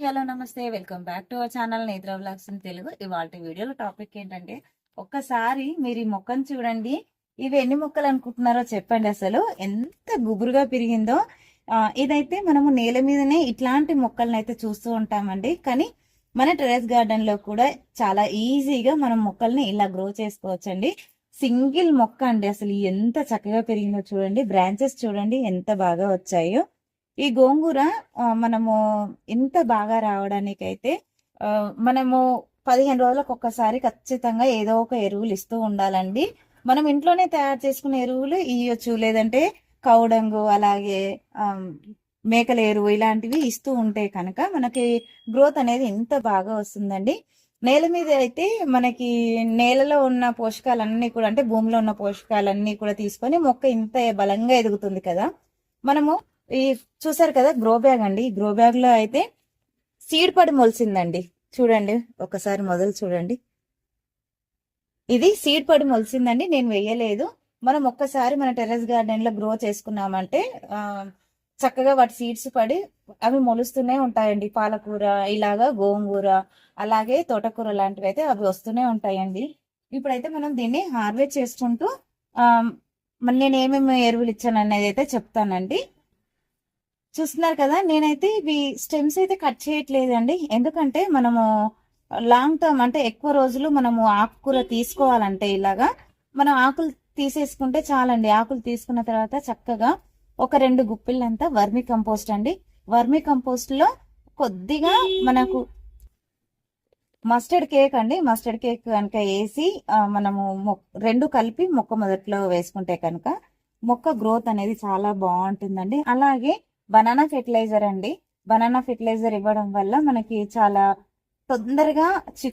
Hello నమస్తే welcome back to our channel నేత్ర vlogs in Telugu. ఇవాళ వీడియోలో టాపిక్ ఏంటంటే, ఒక్కసారి మీరు ఈ మొక్కను చూడండి. ఇవి ఎన్ని మొక్కలు అనుకుంటున్నారో చెప్పండి. అసలు ఎంత గుబురుగా పెరిగిందో. ఇదైతే మనము నేల మీదనే ఇట్లాంటి మొక్కలను అయితే చూస్తూ ఉంటామండి. కానీ మన టెర్రస్ గార్డెన్ లో కూడా చాలా ఈజీగా మనం మొక్కల్ని ఇలా గ్రో చేసుకోవచ్చండి. సింగిల్ మొక్క అండి, అసలు ఎంత చక్కగా పెరిగిందో చూడండి. బ్రాంచెస్ చూడండి ఎంత బాగా వచ్చాయో. ఈ గోంగూర మనము ఇంత బాగా రావడానికైతే మనము 15 రోజులకు ఒక్కసారి ఖచ్చితంగా ఏదో ఒక ఎరువులు ఇస్తూ ఉండాలండి. మనం ఇంట్లోనే తయారు చేసుకునే ఎరువులు ఇవ్వచ్చు, లేదంటే కౌడంగు అలాగే మేకల ఎరువు ఇలాంటివి ఇస్తూ ఉంటే కనుక మనకి గ్రోత్ అనేది ఇంత బాగా వస్తుందండి. నేల మీద అయితే మనకి నేలలో ఉన్న పోషకాలన్నీ కూడా, అంటే భూమిలో ఉన్న పోషకాలన్నీ కూడా తీసుకొని మొక్క ఇంత బలంగా ఎదుగుతుంది కదా. మనము ఈ చూసారు కదా గ్రో బ్యాగ్ అండి. ఈ గ్రో బ్యాగ్ లో అయితే సీడ్ పడి మొలిసిందండి. చూడండి ఒకసారి మొదలు చూడండి. ఇది సీడ్ పడి మొలిసిందండి, నేను వేయలేదు. మనం ఒక్కసారి మన టెర్రస్ గార్డెన్ లో గ్రో చేసుకున్నామంటే చక్కగా వాటి సీడ్స్ పడి అవి మొలుస్తూనే ఉంటాయండి. పాలకూర ఇలాగా, గోంగూర అలాగే తోటకూర లాంటివి అయితే అవి వస్తూనే ఉంటాయండి. ఇప్పుడైతే మనం దీన్ని హార్వెస్ట్ చేసుకుంటూ నేను ఏమేమి ఎరువులు ఇచ్చాను అనేది అయితే చెప్తానండి. చూస్తున్నారు కదా, నేనైతే ఇవి స్టెమ్స్ అయితే కట్ చేయట్లేదండి. ఎందుకంటే మనము లాంగ్ టర్మ్, అంటే ఎక్కువ రోజులు మనము ఆకుకూర తీసుకోవాలంటే ఇలాగా మనం ఆకులు తీసేసుకుంటే చాలండి. ఆకులు తీసుకున్న తర్వాత చక్కగా ఒక 2 గుప్పిళ్ళంతా వర్మీ కంపోస్ట్ అండి. వర్మీ కంపోస్ట్ లో కొద్దిగా మనకు మస్టర్డ్ కేక్ అండి, మస్టర్డ్ కేక్ కనుక వేసి మనము 2 కలిపి మొక్క మొదట్లో వేసుకుంటే కనుక మొక్క గ్రోత్ అనేది చాలా బాగుంటుందండి. అలాగే బనానా ఫెర్టిలైజర్ అండి. బనానా ఫెర్టిలైజర్ ఇవ్వడం వల్ల మనకి చాలా తొందరగా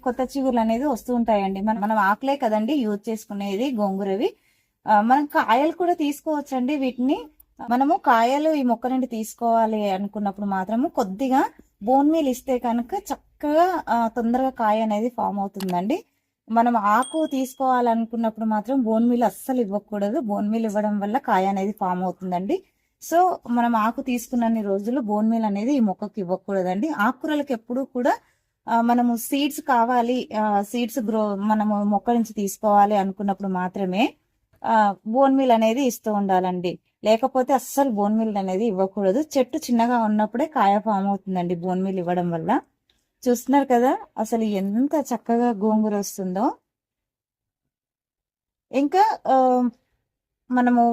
కొత్త చిగుర్లు అనేది వస్తూ ఉంటాయండి. మనం ఆకులే కదండి యూజ్ చేసుకునేది గోంగూరవి. మనం కాయలు కూడా తీసుకోవచ్చండి. వీటిని మనము కాయలు ఈ మొక్క నుండి తీసుకోవాలి అనుకున్నప్పుడు మాత్రము కొద్దిగా బోన్ మీల్ ఇస్తే కనుక చక్కగా తొందరగా కాయ అనేది ఫామ్ అవుతుందండి. మనం ఆకు తీసుకోవాలనుకున్నప్పుడు మాత్రం బోన్ మీల్ అస్సలు ఇవ్వకూడదు. బోన్ మీల్ ఇవ్వడం వల్ల కాయ అనేది ఫామ్ అవుతుందండి. సో మనం ఆకు తీసుకున్నన్ని రోజులు బోన్ మీల్ అనేది ఈ మొక్కకి ఇవ్వకూడదండి. ఆకుకూరలకు ఎప్పుడు కూడా మనము సీడ్స్ కావాలి, సీడ్స్ గ్రో మనము మొక్క నుంచి తీసుకోవాలి అనుకున్నప్పుడు మాత్రమే బోన్ మీల్ అనేది ఇస్తూ ఉండాలండి. లేకపోతే అస్సలు బోన్ మీల్ అనేది ఇవ్వకూడదు. చెట్టు చిన్నగా ఉన్నప్పుడే కాయ ఫామ్ అవుతుందండి బోన్ మీల్ ఇవ్వడం వల్ల. చూస్తున్నారు కదా అసలు ఎంత చక్కగా గోంగూర వస్తుందో. ఇంకా మనము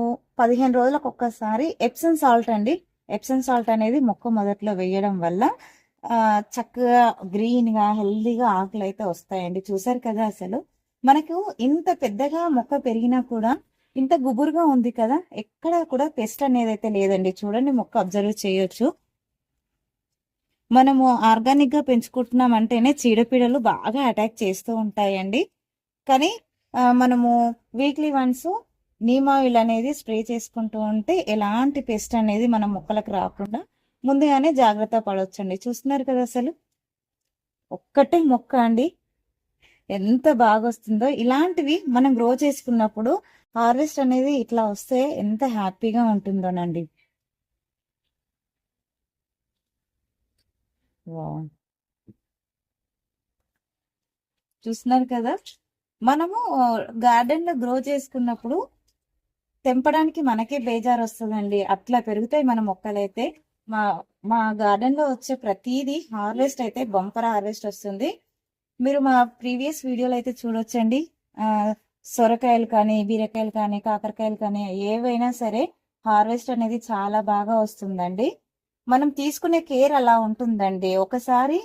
15 రోజులకు ఒక్కసారి ఎప్సమ్ సాల్ట్ అండి. ఎప్సమ్ సాల్ట్ అనేది మొక్క మొదట్లో వేయడం వల్ల చక్కగా గ్రీన్ గా హెల్దీగా ఆకులు అయితే వస్తాయండి. చూసారు కదా అసలు మనకు ఇంత పెద్దగా మొక్క పెరిగినా కూడా ఇంత గుబురుగా ఉంది కదా, ఎక్కడ కూడా పెస్ట్ అనేది అయితే లేదండి. చూడండి మొక్క అబ్జర్వ్ చేయొచ్చు. మనము ఆర్గానిక్ గా పెంచుకుంటున్నాం అంటేనే చీడపీడలు బాగా అటాక్ చేస్తూ ఉంటాయండి. కానీ మనము వీక్లీ వన్స్ నీమ్ ఆయిల్ అనేది స్ప్రే చేసుకుంటూ ఉంటే ఎలాంటి పెస్ట్ అనేది మన మొక్కలకు రాకుండా ముందుగానే జాగ్రత్త పడవచ్చండి. చూస్తున్నారు కదా అసలు ఒక్కటే మొక్క అండి ఎంత బాగా వస్తుందో. ఇలాంటివి మనం గ్రో చేసుకున్నప్పుడు హార్వెస్ట్ అనేది ఇట్లా వస్తే ఎంత హ్యాపీగా ఉంటుందోనండి. చూస్తున్నారు కదా, మనము గార్డెన్ లో గ్రో చేసుకున్నప్పుడు తెంపడానికి మనకే బేజారు వస్తుందండి. అట్లా పెరుగుతాయి మన మొక్కలైతే. మా మా గార్డెన్ లో వచ్చే ప్రతిదీ హార్వెస్ట్ అయితే బంపర్ హార్వెస్ట్ వస్తుంది. మీరు మా ప్రీవియస్ వీడియోలు అయితే చూడొచ్చండి. సొరకాయలు కానీ, బీరకాయలు కానీ, కాకరకాయలు కానీ ఏవైనా సరే హార్వెస్ట్ అనేది చాలా బాగా వస్తుందండి. మనం తీసుకునే కేర్ అలా ఉంటుందండి. ఒకసారి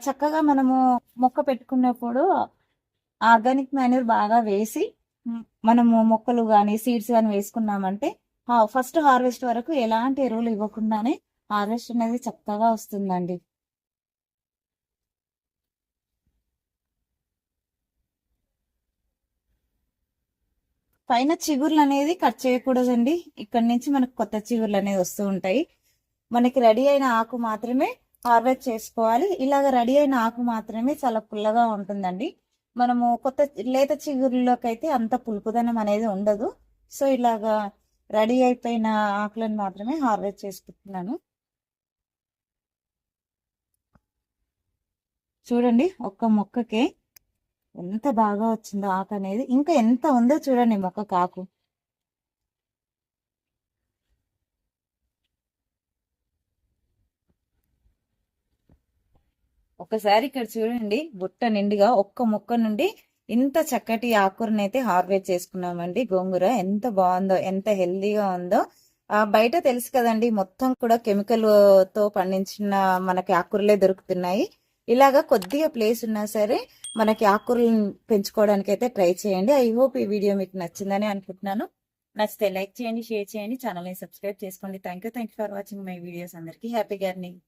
చక్కగా మనము మొక్క పెట్టుకున్నప్పుడు ఆర్గానిక్ మాన్యూర్ బాగా వేసి మనము మొక్కలు కానీ సీడ్స్ కానీ వేసుకున్నామంటే ఫస్ట్ హార్వెస్ట్ వరకు ఎలాంటి ఎరువులు ఇవ్వకుండానే హార్వెస్ట్ అనేది చక్కగా వస్తుందండి. పైన చిగుర్లు అనేది కట్ చేయకూడదండి. ఇక్కడ నుంచి మనకు కొత్త చిగుర్లు అనేది వస్తూ ఉంటాయి. మనకి రెడీ అయిన ఆకు మాత్రమే హార్వెస్ట్ చేసుకోవాలి. ఇలాగ రెడీ అయిన ఆకు మాత్రమే చాలా పుల్లగా ఉంటుందండి. మనము కొత్త లేత చిగురులోకి అయితే అంత పులుపుదనం అనేది ఉండదు. సో ఇలాగా రెడీ అయిపోయిన ఆకులను మాత్రమే హార్వెస్ట్ చేసుకుంటున్నాను. చూడండి ఒక్క మొక్కకే ఎంత బాగా వచ్చిందో ఆకు అనేది. ఇంకా ఎంత ఉందో చూడండి మొక్కకు ఆకు. ఒకసారి ఇక్కడ చూడండి బుట్ట నిండుగా ఒక్క మొక్క నుండి ఇంత చక్కటి ఆకుకూరని అయితే హార్వెస్ట్ చేసుకున్నామండి. గోంగూర ఎంత బాగుందో, ఎంత హెల్దీగా ఉందో. బయట తెలుసు కదండి, మొత్తం కూడా కెమికల్ తో పండించిన మనకి ఆకుకూరలే దొరుకుతున్నాయి. ఇలాగా కొద్దిగా ప్లేస్ ఉన్నా సరే మనకి ఆకుకూరలను పెంచుకోవడానికి అయితే ట్రై చేయండి. ఐ హోప్ ఈ వీడియో మీకు నచ్చిందని అనుకుంటున్నాను. నచ్చితే లైక్ చేయండి, షేర్ చేయండి, ఛానల్ని సబ్స్క్రైబ్ చేసుకోండి. Thank you for watching my videos. అందరికీ హ్యాపీ గార్డెనింగ్.